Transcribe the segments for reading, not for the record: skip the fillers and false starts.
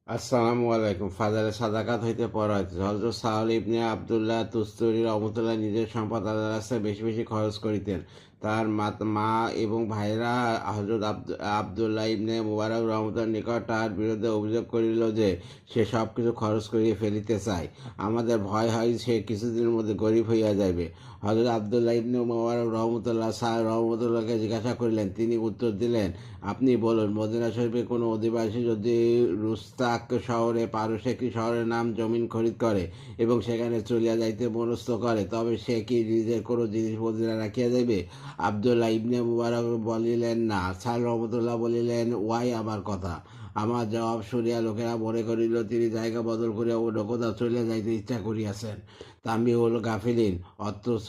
আসসালামু আলাইকুম। ফাজালে সাদাকাত হইতে পড়া হইতেছে। হযরত সাহল ইবনে আবদুল্লাহ তুস্তুরী রহমতুল্লাহ নিজের সম্পদ আল্লাহর রাস্তায় বেশি বেশি খরচ করিতেন। তার মা এবং ভাইরা হযরত আবদুল্লাহ ইবনে মুবারক রহমতুল্লাহর নিকট তার বিরুদ্ধে অভিযোগ করিল যে সে সব কিছু খরচ করিয়া ফেলিতে চায়। আমাদের ভয় হয় সে কিছুদিনের মধ্যে গরিব হইয়া যাইবে। হযরত আবদুল্লাহ ইবনে মুবারক রহমতুল্লাহ রহমতুল্লাহকে জিজ্ঞাসা করিলেন। তিনি উত্তর দিলেন, আপনি বলুন, মদিনা শরীফের কোনো অধিবাসী যদি রুস্তাক শহরে পারস্য একটি শহরের নাম জমিন খরিদ করে এবং সেখানে চলিয়া যাইতে মনস্থ করে, তবে সে কি নিজের কোনো জিনিস মদিনা রাখিয়া যাইবে? আবদুল্লাহ ইবনে মুবারক বলিলেন, না। স্যার রহমতুল্লাহ বলিলেন, ওয়াই আমার কথা। আমার জবাব শুনিয়া লোকেরা মনে করিল তিনি জায়গা বদল করিয়া অন্য কোথাও চলিয়া যাইতে ইচ্ছা করিয়াছেন। তামিউল গাফিলিন। অথচ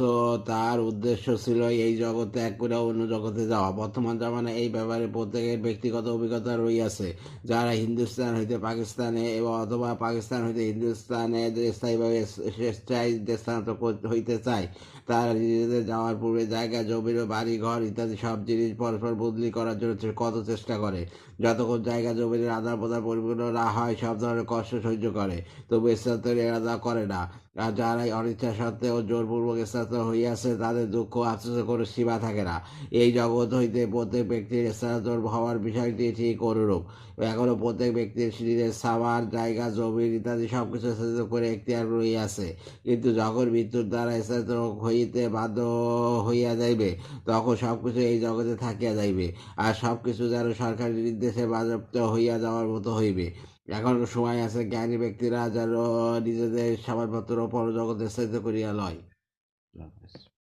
তার উদ্দেশ্য ছিল এই জগৎ ত্যাগ করে অন্য জগতে যাওয়া। বর্তমান জামানায় এই ব্যাপারে প্রত্যেকের ব্যক্তিগত অভিজ্ঞতা রইয়াছে। যারা হিন্দুস্তান হইতে পাকিস্তানে এবং অথবা পাকিস্তান হইতে হিন্দুস্তানে স্থায়ীভাবে স্বেচ্ছায় স্থানান্তর হইতে চায়, তারা নিজেদের যাওয়ার পূর্বে জায়গা জমি বাড়ি ঘর ইত্যাদি সব জিনিস পরস্পর বদলি করার জন্য কত চেষ্টা করে। যতক্ষণ জায়গা জমির আদান প্রদান পরিপূর্ণ না হয় সব ধরনের কষ্ট সহ্য করে, তবু স্থানান্তর এড়ানো করে না। আর যারা অনিচ্ছা সত্ত্বেও জোরপূর্বক স্থানান্তর হইয়াছে, তাদের দুঃখ আফসোসের কোনো সীমা থাকে না। এই জগৎ হইতে প্রত্যেক ব্যক্তির স্থানান্তর হওয়ার বিষয়টি ঠিক অনুরূপ। এখনও প্রত্যেক ব্যক্তির নিজের সামার জায়গা জমি ইত্যাদি সব কিছু স্থানান্তর করে এখতিয়ার রইয়াছে, কিন্তু যখন মৃত্যুর দ্বারা স্থানান্তর হইতে বাধ্য হইয়া যাইবে, তখন সব কিছু এই জগতে থাকিয়া যাইবে, আর সব কিছু যেন সরকারি নির্দেশে বাজেয়াপ্ত হইয়া যাওয়ার মতো হইবে। এখনো সময় আছে, জ্ঞানী ব্যক্তিরা যেন নিজেদের সামানপত্র পরজগতে স্থায়িত্ব করিয়া লয়।